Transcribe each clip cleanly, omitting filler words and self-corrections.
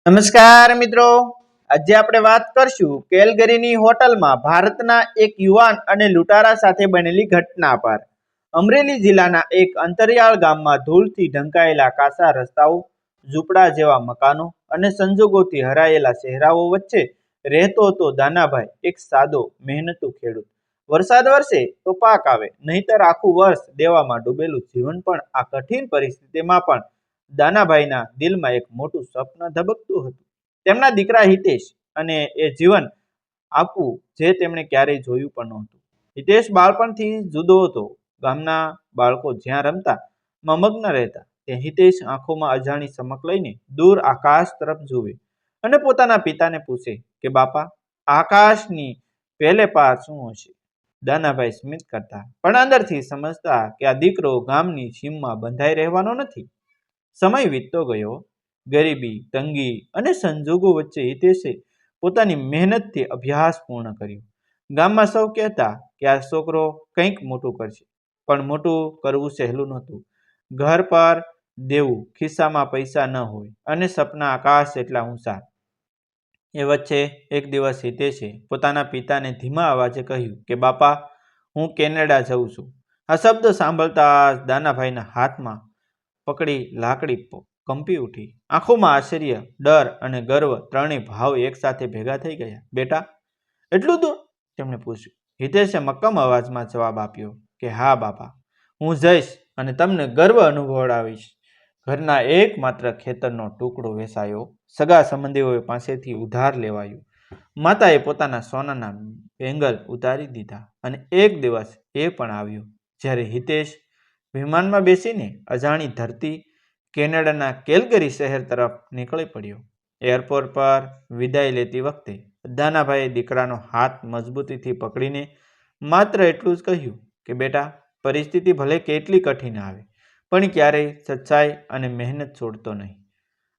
નમસ્કાર મિત્રો, આજે આપણે વાત કરશું કેલગરીની હોટલમાં ભારતના એક યુવાન અને લૂંટારા સાથે બનેલી ઘટના પર। અમરેલી જિલ્લાના એક અંતરિયાળ ગામમાં ધૂળથી ઢંકાયેલા કાચા રસ્તાઓ, ઝૂંપડા જેવા મકાનો અને સંજોગોથી હરાયેલા ચહેરાઓ વચ્ચે રહેતો હતો દાનાભાઈ, એક સાદો મહેનતુ ખેડૂત। વરસાદ વરસે તો પાક આવે, નહીતર આખું વર્ષ દેવામાં ડૂબેલું જીવન પણ આ કઠિન પરિસ્થિતિમાં પણ દાનાભાઈના દિલમાં એક મોટું સ્વપ્ન ધબકતું હતું, તેમના દીકરા હિતેશ અને એ જીવન આપવું જે તેમણે ક્યારેય જોયું પણ નહોતું। હિતેશ બાળપણથી જુદો હતો, ગામના બાળકો જ્યાં રમતા મગ્ન રહેતા ત્યાં હિતેશ આંખોમાં અજાણી ચમક લઈને દૂર આકાશ તરફ જુએ અને પોતાના પિતાને પૂછે કે બાપા, આકાશની પેલે પાર શું હશે? દાનાભાઈ સ્મિત કરતા પણ અંદરથી સમજતા કે આ દીકરો ગામની સીમમાં બંધાઈ રહેવાનો નથી। સમય વીતતો ગયો, ગરીબી, તંગી અને સંજોગો વચ્ચે હિતેશે પોતાની મહેનતથી અભ્યાસ પૂર્ણ કર્યો। ગામમાં સૌ કહેતા કે આ છોકરો કંઈક મોટું કરશે, પણ મોટું કરવું સહેલું નહોતું। ઘર પર દેવું, ખિસ્સામાં પૈસા ન હોય અને સપના આકાશ એટલા ઊંચા। એ વચ્ચે એક દિવસ હિતેશે પોતાના પિતાને ધીમા અવાજે કહ્યું કે બાપા, હું કેનેડા જઉં છું। આ શબ્દ સાંભળતા જ દાનાભાઈના હાથમાં પકડી લાકડી કંપી ઉઠી, આંખોમાં આશ્ચર્ય, ડર અને ગર્વ ત્રણેય ભાવ એકસાથે ભેગા થઈ ગયા। બેટા, એટલું દૂર? તેમણે પૂછ્યું। હિતેશે મક્કમ અવાજમાં જવાબ આપ્યો કે હા બાપા, હું જઈશ અને તમને ગર્વ અનુભવાવીશ। ઘરના એકમાત્ર ખેતરનો ટુકડો વેચાયો, સગા સંબંધીઓ પાસેથી ઉધાર લેવાયું, માતાએ પોતાના સોનાના બેંગલ ઉતારી દીધા અને એક દિવસ એ પણ આવ્યો જ્યારે હિતેશ વિમાનમાં બેસીને અજાણી ધરતી કેનેડાના કેલગરી શહેર તરફ નીકળી પડ્યો। એરપોર્ટ પર વિદાય લેતી વખતે દાનાભાઈએ દીકરાનો હાથ મજબૂતીથી પકડીને માત્ર એટલું જ કહ્યું કે બેટા, પરિસ્થિતિ ભલે કેટલી કઠિન આવે પણ ક્યારેય સચ્ચાઈ અને મહેનત છોડતો નહીં।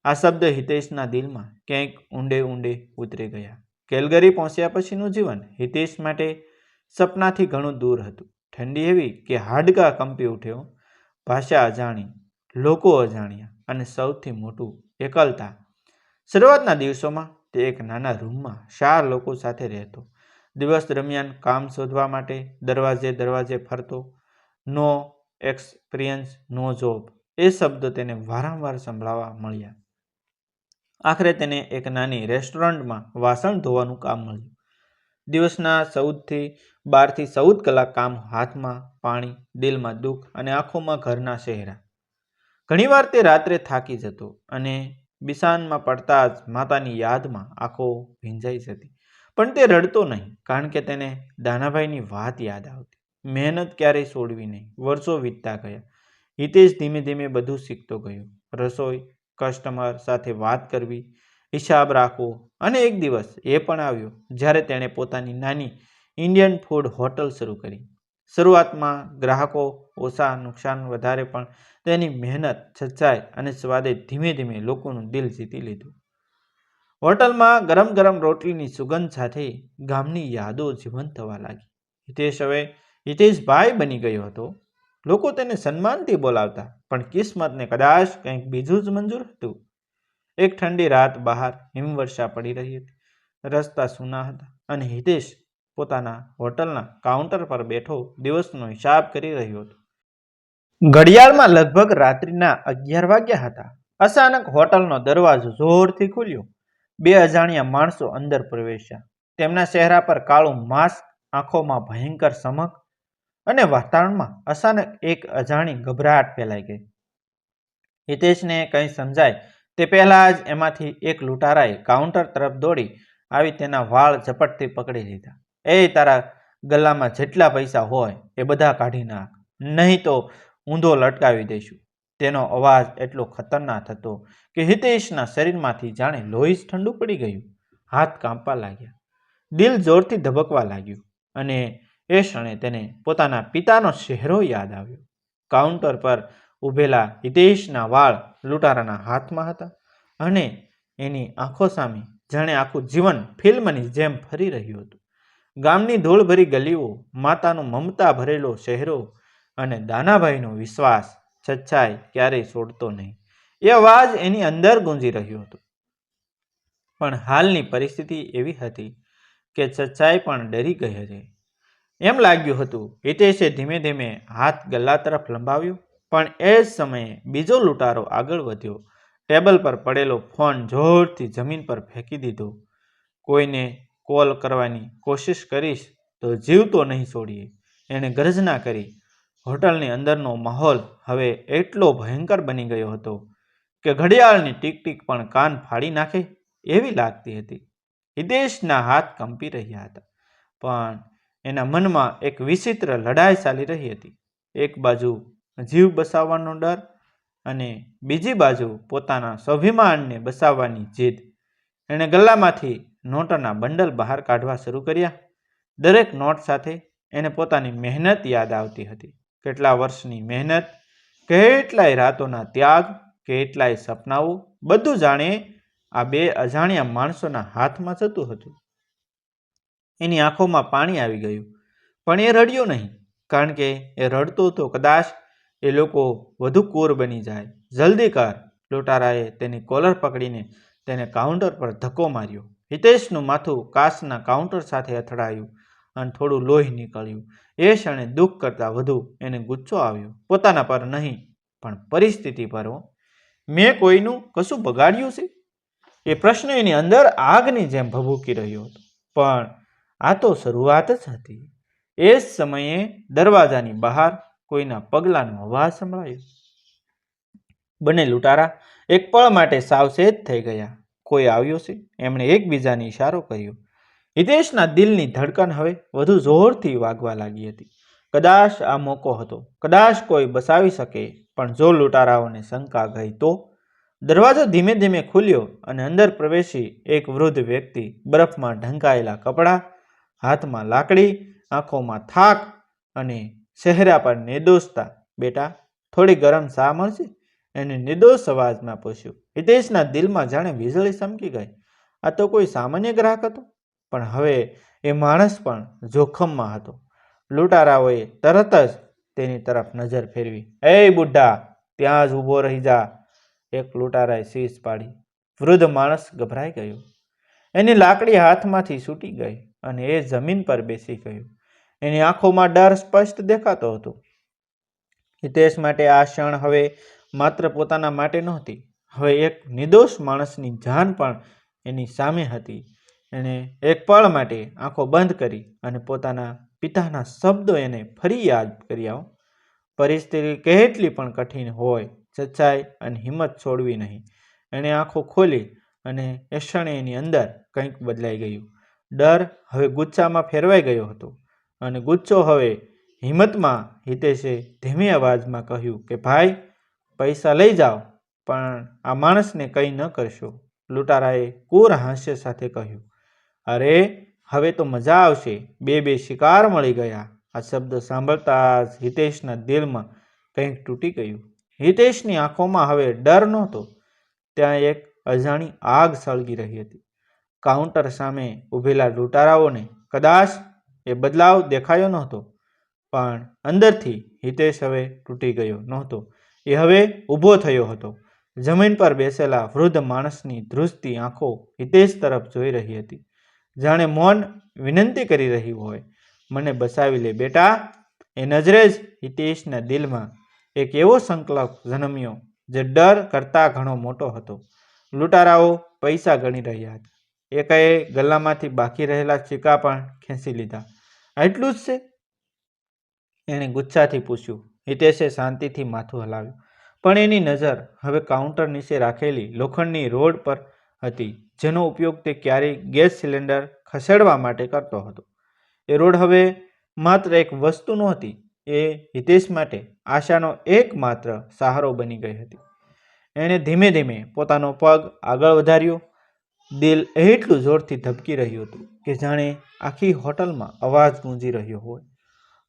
આ શબ્દ હિતેશના દિલમાં ક્યાંક ઊંડે ઊંડે ઉતરી ગયા। કેલગરી પહોંચ્યા પછીનું જીવન હિતેશ માટે સપનાથી ઘણું દૂર હતું। ઠંડી એવી કે હાડકાં કંપી ઉઠ્યો, ભાષા અજાણી, લોકો અજાણ્યા અને સૌથી મોટું એકલતા। શરૂઆતના દિવસોમાં તે એક નાના રૂમમાં 4 લોકો સાથે રહેતો, દિવસ દરમિયાન કામ શોધવા માટે દરવાજે દરવાજે ફરતો। નો એક્સપિરિયન્સ, નો જોબ, એ શબ્દ તેને વારંવાર સંભળાવા મળ્યા। આખરે તેને એક નાની રેસ્ટોરન્ટમાં વાસણ ધોવાનું કામ મળ્યું। દિવસના 12 થી 14 કલાક કામ, હાથમાં પાણી, દિલમાં દુઃખ અને આંખોમાં ઘરના ચહેરા। ઘણીવાર તે રાત્રે થાકી જતો અને બિછાનમાં પડતા જ માતાની યાદમાં આંખો ભીંજાઈ જતી, પણ તે રડતો નહીં, કારણ કે તેને દાનાભાઈની વાત યાદ આવતી। મહેનત ક્યારેય છોડવી નહીં। વર્ષો વીતતા ગયા, હિતેશ ધીમે ધીમે બધું શીખતો ગયો, રસોઈ, કસ્ટમર સાથે વાત કરવી, હિસાબ રાખવો, અને એક દિવસ એ પણ આવ્યો જ્યારે તેણે પોતાની નાની ઇન્ડિયન ફૂડ હોટલ શરૂ કરી। શરૂઆતમાં ગ્રાહકો ઓછા, નુકસાન વધારે, પણ તેની મહેનત, સચ્ચાઈ અને સ્વાદે ધીમે ધીમે લોકોનું દિલ જીતી લીધું। હોટલમાં ગરમ ગરમ રોટલીની સુગંધ સાથે ગામની યાદો જીવંત થવા લાગી। હિતેશ હવે હિતેશભાઈ બની ગયો હતો। લોકો તેને સન્માનથી બોલાવતા, પણ કિસ્મતને કદાચ કંઈક બીજું જ મંજૂર હતું। એક ઠંડી રાત બહાર હિમવર્ષા પડી રહી હતી, રસ્તા સૂના હતા અને હિતેશ પોતાના હોટલના કાઉન્ટર પર બેઠો દિવસનો હિસાબ કરી રહ્યો હતો। ઘડિયાળમાં લગભગ રાત્રિના 11 વાગ્યા હતા। અચાનક હોટલનો દરવાજો જોરથી ખુલ્યો। 2 અજાણ્યા માણસો અંદર પ્રવેશ્યા। તેમના ચહેરા પર કાળું માસ્ક, આંખોમાં ભયંકર ચમક અને વાતાવરણમાં અચાનક એક અજાણી ગભરાટ ફેલાઈ ગઈ। હિતેશને કંઈ સમજાય તે પહેલા જ એમાંથી એક લૂંટારાએ કાઉન્ટર તરફ દોડી આવી તેના વાળ ઝપટથી પકડી લીધા। એ, તારા ગલ્લામાં જેટલા પૈસા હોય એ બધા કાઢી નાખ, નહીં તો ઊંધો લટકાવી દઈશું। તેનો અવાજ એટલો ખતરનાક હતો કે હિતેશના શરીરમાંથી જાણે લોહી ઠંડુ પડી ગયું। હાથ કાંપવા લાગ્યા, દિલ જોરથી ધબકવા લાગ્યું અને એ ક્ષણે તેને પોતાના પિતાનો ચહેરો યાદ આવ્યો। કાઉન્ટર પર ઊભેલા હિતેશના વાળ લૂંટારાના હાથમાં હતા અને એની આંખો સામે જાણે આખું જીવન ફિલ્મની જેમ ફરી રહ્યું હતું। ગામની ધૂળભરી ગલીઓ, માતાનો મમતા ભરેલો ચહેરો અને દાનાભાઈનો વિશ્વાસ, સચ્ચાઈ ક્યારેય છોડતો નહીં, એ અવાજ એની અંદર ગુંજી રહ્યો હતો। પણ હાલની પરિસ્થિતિ એવી હતી કે સચ્ચાઈ પણ ડરી ગઈ હતી. એમ લાગ્યું હતું. હિતેશે ધીમે ધીમે હાથ ગલ્લા તરફ લંબાવ્યો, પણ એ જ સમયે બીજો લૂંટારો આગળ વધ્યો. ટેબલ પર પડેલો ફોન જોરથી જમીન પર ફેંકી દીધો. કોઈને કોલ કરવાની કોશિશ કરીશ તો જીવતો નહીં છોડીએ, એણે ગર્જના કરી. હોટલની અંદરનો માહોલ હવે એટલો ભયંકર બની ગયો હતો કે ઘડિયાળની ટીક ટીક પણ કાન ફાડી નાખે એવી લાગતી હતી. હિતેશના હાથ કંપી રહ્યા હતા, પણ એના મનમાં એક વિચિત્ર લડાઈ ચાલી રહી હતી. એક બાજુ જીવ બચાવવાનો ડર અને બીજી બાજુ પોતાના સ્વાભિમાનને બચાવવાની જીદ. એણે ગલ્લામાંથી નોટોના બંડલ બહાર કાઢવા શરૂ કર્યા. દરેક નોટ સાથે એને પોતાની મહેનત યાદ આવતી હતી. કેટલા વર્ષની મહેનત, કેટલાય રાતોના ત્યાગ, કેટલાય સપનાઓ, બધું જાણે આ બે અજાણ્યા માણસોના હાથમાં જતું હતું. એની આંખોમાં પાણી આવી ગયું, પણ એ રડ્યો નહીં, કારણ કે એ રડતો તો કદાચ એ લોકો વધુ ક્રૂર બની જાય. જલ્દી કર! લૂંટારાએ તેની કોલર પકડીને તેને કાઉન્ટર પર ધક્કો માર્યો. હિતેશનું માથું કાચના કાઉન્ટર સાથે અથડાયું અને થોડું લોહી નીકળ્યું. એ ક્ષણે દુઃખ કરતાં વધુ એને ગુસ્સો આવ્યો. પોતાના પર નહીં, પણ પરિસ્થિતિ પર. મેં કોઈનું કશું બગાડ્યું છે? એ પ્રશ્ન એની અંદર આગની જેમ ભભૂકી રહ્યો હતો. પણ આ તો શરૂઆત જ હતી. એ જ સમયે દરવાજાની બહાર કોઈના પગલાંનો અવાજ સંભળાયો. બંને લૂંટારા એક પળ માટે સાવચેત થઈ ગયા. કોઈ આવ્યો છે, એમણે એકબીજાને ઇશારો કર્યો. હિતેશના દિલની ધડકન હવે વધુ જોરથી વાગવા લાગી હતી. કદાચ આ મોકો હતો, કદાચ કોઈ બચાવી શકે, પણ જો લૂંટારાઓને શંકા ગઈ તો? દરવાજો ધીમે ધીમે ખુલ્યો અને અંદર પ્રવેશી એક વૃદ્ધ વ્યક્તિ. બરફમાં ઢંકાયેલા કપડાં, હાથમાં લાકડી, આંખોમાં થાક અને ચહેરા પર નિર્દોષતા. બેટા, થોડી ગરમ ચા મળશે? એને નિર્દોષ અવાજમાં પૂછ્યું. હિતેશના દિલમાં જાણે વીજળી ચમકી ગઈ. આ તો કોઈ સામાન્ય ગ્રાહક હતો, પણ હવે એ માણસ પણ જોખમમાં હતો. લૂંટારાઓએ તરત જ તેની તરફ નજર ફેરવી. એ બુઢ્ઢા, ત્યાં જ ઊભો રહી જા! એક લૂંટારાએ શીશ પાડી. વૃદ્ધ માણસ ગભરાઈ ગયો. એની લાકડી હાથમાંથી છૂટી ગઈ અને એ જમીન પર બેસી ગયો. એની આંખોમાં ડર સ્પષ્ટ દેખાતો હતો. હિતેશ માટે આ ક્ષણ હવે માત્ર પોતાના માટે નહોતી. હવે એક નિર્દોષ માણસની જાન પણ એની સામે હતી. એણે એક પળ માટે આંખો બંધ કરી અને પોતાના પિતાના શબ્દો એને ફરી યાદ કર્યા. પરિસ્થિતિ કેટલી પણ કઠિન હોય, સચ્ચાઈ અને હિંમત છોડવી નહીં. એણે આંખો ખોલી અને એ ક્ષણે એની અંદર કંઈક બદલાઈ ગયું. ડર હવે ગુસ્સામાં ફેરવાઈ ગયો હતો અને ગુસ્સો હવે હિંમતમાં. હિતેશે ધીમી અવાજમાં કહ્યું કે ભાઈ, પૈસા લઈ જાઓ, પણ આ માણસને કંઈ ન કરશો. લૂંટારાએ ક્રૂર હાસ્ય સાથે કહ્યું. અરે, હવે તો મજા આવશે. બે શિકાર મળી ગયા. આ શબ્દ સાંભળતા જ હિતેશના દિલમાં કંઈક તૂટી ગયું. હિતેશની આંખોમાં હવે ડર નહોતો, ત્યાં એક અજાણી આગ સળગી રહી હતી. કાઉન્ટર સામે ઊભેલા લૂંટારાઓને કદાચ એ બદલાવ દેખાયો નહોતો, પણ અંદરથી હિતેશ હવે તૂટી ગયો નહોતો. એ હવે ઊભો થયો હતો. જમીન પર બેસેલા વૃદ્ધ માણસની ધ્રુજતી આંખો હિતેશ તરફ જોઈ રહી હતી, જાણે મૌન વિનંતી કરી રહી હોય, મને બચાવી લે બેટા. એ નજરે જ હિતેશના દિલમાં એક એવો સંકલ્પ જન્મ્યો જે ડર કરતાં ઘણો મોટો હતો. લૂંટારાઓ પૈસા ગણી રહ્યા હતા. એકાએ ગલ્લામાંથી બાકી રહેલા સિક્કા પણ ખેંચી લીધા. આટલું જ છે? એણે ગુસ્સાથી પૂછ્યું. હિતેશે શાંતિથી માથું હલાવ્યું, પણ એની નજર હવે કાઉન્ટર નીચે રાખેલી લોખંડની રોડ પર હતી, જેનો ઉપયોગ તે ક્યારેય ગેસ સિલિન્ડર ખસેડવા માટે કરતો હતો. એ રોડ હવે માત્ર એક વસ્તુ નહોતી, એ હિતેશ માટે આશાનો એકમાત્ર સહારો બની ગઈ હતી. એણે ધીમે ધીમે પોતાનો પગ આગળ વધાર્યો. દિલ એટલું જોરથી ધબકી રહ્યું હતું કે જાણે આખી હોટલમાં અવાજ ગૂંજી રહ્યો હોય.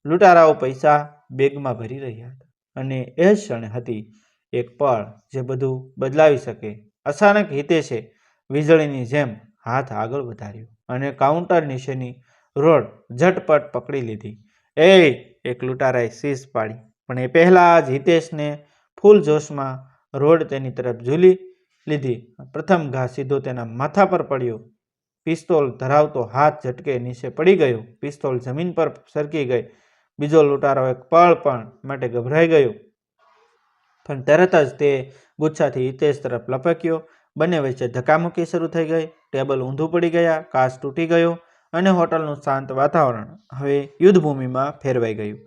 લૂંટારાઓ પૈસા બેગમાં ભરી રહ્યા હતા અને એ જ ક્ષણ હતી એક પળ જે બધું બદલાવી શકે. અચાનક હિતેશે વીજળીની જેમ હાથ આગળ વધાર્યો અને કાઉન્ટર નીચેની રોડ ઝટપટ પકડી લીધી. એક લૂંટારાએ શીશ પાડી, પણ એ પહેલાં જ હિતેશને ફૂલ જોશમાં રોડ તેની તરફ ઝૂલી. લીધી. પ્રથમ ઘા સીધો તેના માથા પર પડ્યો. પિસ્તોલ ધરાવતો હાથ ઝટકે નીચે પડી ગયો. પિસ્તોલ જમીન પર સરકી ગઈ. બીજો લૂંટારો એક પળ પણ માટે ગભરાઈ ગયો, પણ તરત જ તે ગુસ્સાથી હિતેશ તરફ લપક્યો. બંને વચ્ચે ધક્કામુક્કી શરૂ થઈ ગઈ. ટેબલ ઊંધું પડી ગયા, કાચ તૂટી ગયો અને હોટલનું શાંત વાતાવરણ હવે યુદ્ધભૂમિમાં ફેરવાઈ ગયું.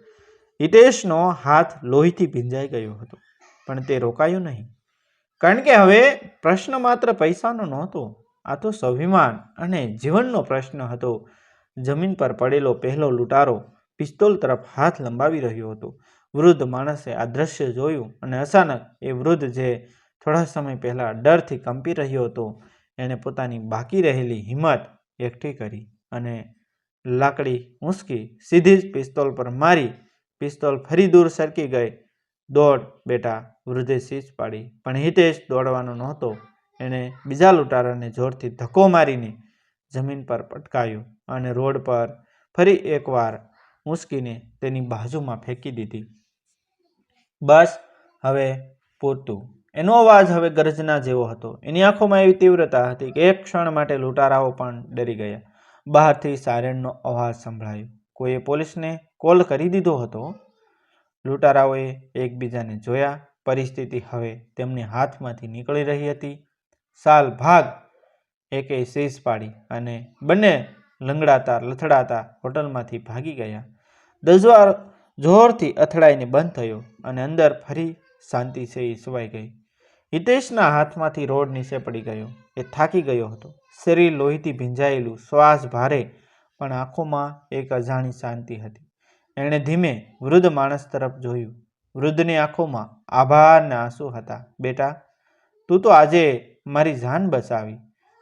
હિતેશનો હાથ લોહીથી ભીંજાઈ ગયો હતો, પણ તે રોકાયું નહીં, કારણ કે હવે પ્રશ્ન માત્ર પૈસાનો નહોતો. આ તો સ્વાભિમાન અને જીવનનો પ્રશ્ન હતો. જમીન પર પડેલો પહેલો લૂંટારો પિસ્તોલ તરફ હાથ લંબાવી રહ્યો હતો. વૃદ્ધ માણસે આ દ્રશ્ય જોયું અને અચાનક એ વૃદ્ધ જે થોડા સમય પહેલા ડરથી કંપી રહ્યો હતો, એણે પોતાની બાકી રહેલી હિંમત એકઠી કરી અને લાકડી ઊંચકી સીધી જ પિસ્તોલ પર મારી. પિસ્તોલ ફરી દૂર સરકી ગઈ. દોડ બેટા, વૃદ્ધે ચીસ પાડી, પણ હિતેશ દોડવાનો નહોતો. એણે બીજા લૂંટારાને જોરથી ધક્કો મારીને જમીન પર પટકાયો અને રોડ પર ફરી એકવાર ઊંચકીને તેની બાજુમાં ફેંકી દીધી. બસ, હવે પૂરતું. એનો અવાજ હવે ગર્જના જેવો હતો. એની આંખોમાં એવી તીવ્રતા હતી કે એક ક્ષણ માટે લૂંટારાઓ પણ ડરી ગયા. બહારથી સાયરનનો અવાજ સંભળાયો. કોઈએ પોલીસને કોલ કરી દીધો હતો. લૂંટારાઓએ એકબીજાને જોયા. પરિસ્થિતિ હવે તેમની હાથમાંથી નીકળી રહી હતી. સાલ ભાગ, એકે શીશ પાડી અને બંને લંગડાતા લથડાતા હોટલમાંથી ભાગી ગયા. દરવાજો જોરથી અથડાઈને બંધ થયો અને અંદર ફરી શાંતિ છવાઈ ગઈ. હિતેશના હાથમાંથી રોડ નીચે પડી ગયો. એ થાકી ગયો હતો. શરીર લોહીથી ભીંજાયેલું, શ્વાસ ભારે, પણ આંખોમાં એક અજાણી શાંતિ હતી. એણે ધીમે વૃદ્ધ માણસ તરફ જોયું. વૃદ્ધની આંખોમાં આભારના આંસુ હતા. બેટા, તું તો આજે મારી જાન બચાવી,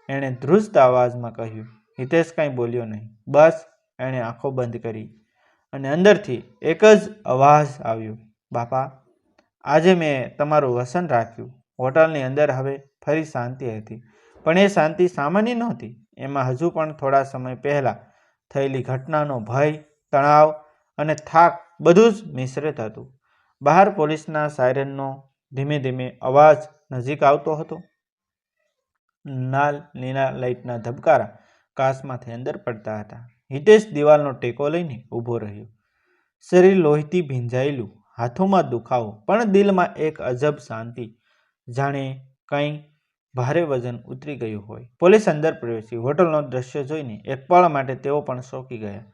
એણે ધ્રુજતા અવાજમાં કહ્યું. હિતેશ કાંઈ બોલ્યો નહીં. બસ, એણે આંખો બંધ કરી અને અંદરથી એક જ અવાજ આવ્યો, બાપા, આજે મેં તમારું વસન રાખ્યું. હોટલની અંદર હવે ફરી શાંતિ હતી, પણ એ શાંતિ સામાન્ય નહોતી. એમાં હજુ પણ થોડા સમય પહેલા થયેલી ઘટનાનો ભય, તણાવ અને થાક બધું જ મિશ્રિત હતું. બહાર પોલીસના સાયરનનો ધીમે ધીમે અવાજ નજીક આવતો હતો. લાલ લીલા લાઇટના ધબકારા કાચમાંથી અંદર પડતા હતા. હિતેશ દિવાલનો ટેકો લઈને ઊભો રહ્યો. શરીર લોહીથી ભીંજાયેલું, હાથોમાં દુખાવો, પણ દિલમાં એક અજબ શાંતિ, જાણે કંઈ ભારે વજન ઉતરી ગયું હોય. પોલીસ અંદર પ્રવેશી. હોટલનો દ્રશ્ય જોઈને એક પળ માટે તેઓ પણ ચોંકી ગયા.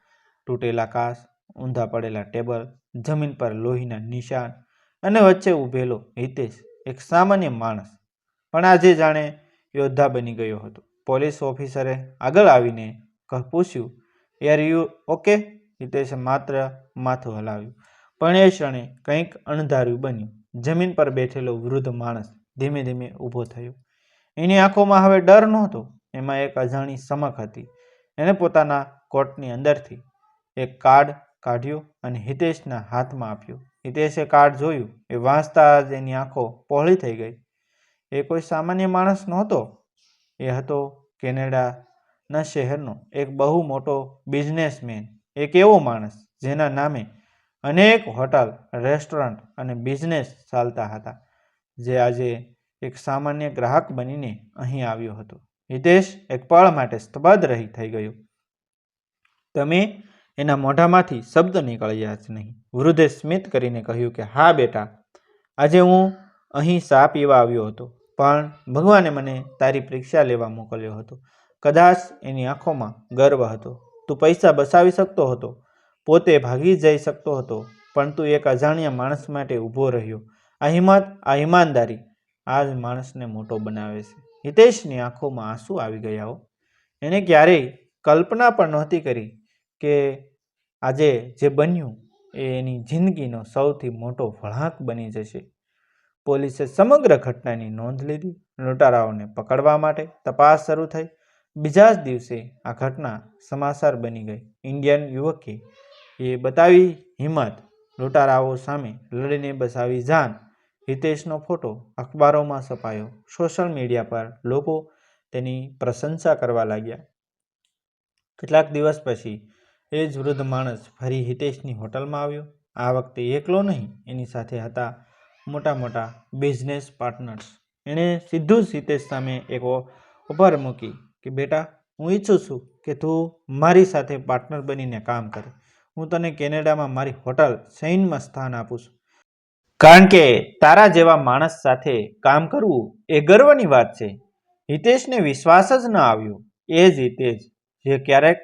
તૂટેલા કાચ, ઊંધા પડેલા ટેબલ, જમીન પર લોહીના નિશાન અને વચ્ચે ઊભેલો હિતેશ, એક સામાન્ય માણસ, પણ આજે જાણે યોદ્ધા બની ગયો હતો. પોલીસ ઓફિસરે આગળ આવીને પૂછ્યું, યાર યુ ઓકે? હિતેશે માત્ર માથું હલાવ્યું. પણ એ ક્ષણે કંઈક અણધાર્યું બન્યું. જમીન પર બેઠેલો વૃદ્ધ માણસ ધીમે ધીમે ઊભો થયો. એની આંખોમાં હવે ડર નહોતો, એમાં એક અજાણી સમક હતી. એણે પોતાના કોટની અંદરથી એક કાર્ડ કાઢ્યો અને હિતેશના હાથમાં આપ્યો. હિતેશે કાર્ડ જોયું. એ વાંચતા જ એની આંખો પહોળી થઈ ગઈ. એ કોઈ સામાન્ય માણસ નહોતો. એ હતો કેનેડાના શહેરનો એક બહુ મોટો બિઝનેસમેન. એક એવો માણસ જેના નામે અનેક હોટલ, રેસ્ટોરન્ટ અને બિઝનેસ ચાલતા હતા, જે આજે એક સામાન્ય ગ્રાહક બનીને અહીં આવ્યો હતો. હિતેશ એક પળ માટે સ્તબ્ધ થઈ ગયો. તમે? એના મોઢામાંથી શબ્દ નીકળ્યા જ નહીં. વૃદ્ધે સ્મિત કરીને કહ્યું કે હા બેટા, આજે હું અહીં ચા પીવા આવ્યો હતો, પણ ભગવાને મને તારી પરીક્ષા લેવા મોકલ્યો હતો. કદાચ એની આંખોમાં ગર્વ હતો. તું પૈસા બચાવી શકતો હતો, પોતે ભાગી જઈ શકતો હતો, પણ તું એક અજાણ્યા માણસ માટે ઊભો રહ્યો. આ હિંમત, આ ઈમાનદારી આ જ માણસને મોટો બનાવે છે. હિતેશની આંખોમાં આંસુ આવી ગયા. એણે ક્યારેય કલ્પના પણ નહોતી કરી કે આજે જે બન્યું એ એની જિંદગીનો સૌથી મોટો વળાંક બની જશે. પોલીસે સમગ્ર ઘટનાની નોંધ લીધી. લૂંટારાઓને પકડવા માટે તપાસ શરૂ થઈ. બીજા જ દિવસે આ ઘટના સમાચાર બની ગઈ. ઇન્ડિયન યુવકે એ બતાવી હિંમત, લૂંટારાઓ સામે લડીને બચાવી જાન. હિતેશનો ફોટો અખબારોમાં છપાયો. સોશિયલ મીડિયા પર લોકો તેની પ્રશંસા કરવા લાગ્યા. કેટલાક દિવસ પછી એ જ વૃદ્ધ માણસ ફરી હિતેશની હોટલમાં આવ્યો. આ વખતે એકલો નહીં, એની સાથે હતા મોટા મોટા બિઝનેસ પાર્ટનર્સ. એણે સીધું જ હિતેશ સામે એક ઓફર મૂકી કે બેટા હું ઈચ્છું છું કે તું મારી સાથે પાર્ટનર બનીને કામ કરે. હું તને કેનેડામાં મારી હોટલ શૈનમાં સ્થાન આપું છું. કારણ કે તારા જેવા માણસ સાથે કામ કરવું એ ગર્વની વાત છે. હિતેશને વિશ્વાસ જ ન આવ્યો. એ જ હિતેશ જે ક્યારેક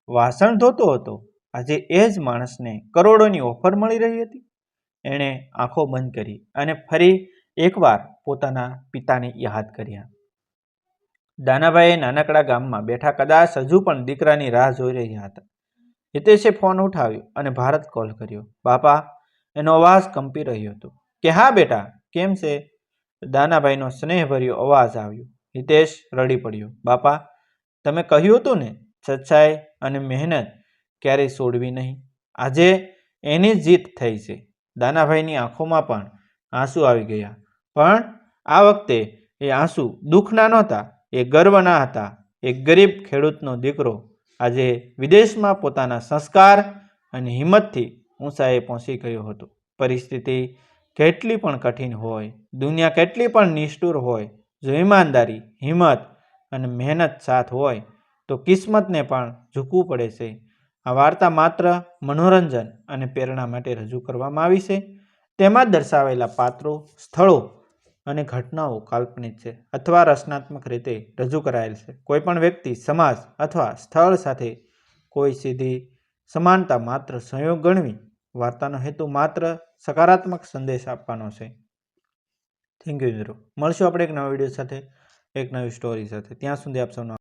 વાસણ ધોતો હતો, આજે એ જ માણસને કરોડોની ઓફર મળી રહી હતી. એણે આંખો બંધ કરી અને ફરી એકવાર પોતાના પિતાને યાદ કર્યા. દાનાભાઈ નાનકડા ગામમાં બેઠા કદાચ હજુ પણ દીકરાની રાહ જોઈ રહ્યા હતા. હિતેશે ફોન ઉઠાવ્યો અને ભારત કોલ કર્યો. બાપા, એનો અવાજ કંપી રહ્યો હતો. કે હા બેટા, કેમ છે? દાનાભાઈનો સ્નેહભર્યો અવાજ આવ્યો. હિતેશ રડી પડ્યો. બાપા, તમે કહ્યું હતું ને, સચ્ચાઈ અને મહેનત ક્યારેય છોડવી નહીં. આજે એની જીત થઈ છે. દાનાભાઈની આંખોમાં પણ આંસુ આવી ગયા. પણ આ વખતે એ આંસુ દુઃખના નહોતા, એ ગર્વના હતા. એક ગરીબ ખેડૂતનો દીકરો આજે વિદેશમાં પોતાના સંસ્કાર અને હિંમતથી ઊંચાઈએ પહોંચી ગયો હતો. પરિસ્થિતિ કેટલી પણ કઠિન હોય, દુનિયા કેટલી પણ નિષ્ઠુર હોય, જો ઈમાનદારી, હિંમત અને મહેનત સાથ હોય તો કિસ્મતને પણ ઝૂકવું પડે છે. આ વાર્તા માત્ર મનોરંજન અને પ્રેરણા માટે રજૂ કરવામાં આવી છે. તેમાં દર્શાવેલા પાત્રો, સ્થળો અને ઘટનાઓ કાલ્પનિક છે અથવા રચનાત્મક રીતે રજૂ કરાયેલ છે. કોઈ પણ વ્યક્તિ, સમાજ અથવા સ્થળ સાથે કોઈ સીધી સમાનતા માત્ર સંયોગ ગણવી. વાર્તાનો હેતુ માત્ર સકારાત્મક સંદેશ આપવાનો છે. થેન્ક યુ મિત્રો. મળશું આપણે એક નવા વિડીયો સાથે, એક નવી સ્ટોરી સાથે. ત્યાં સુધી આપ સૌનો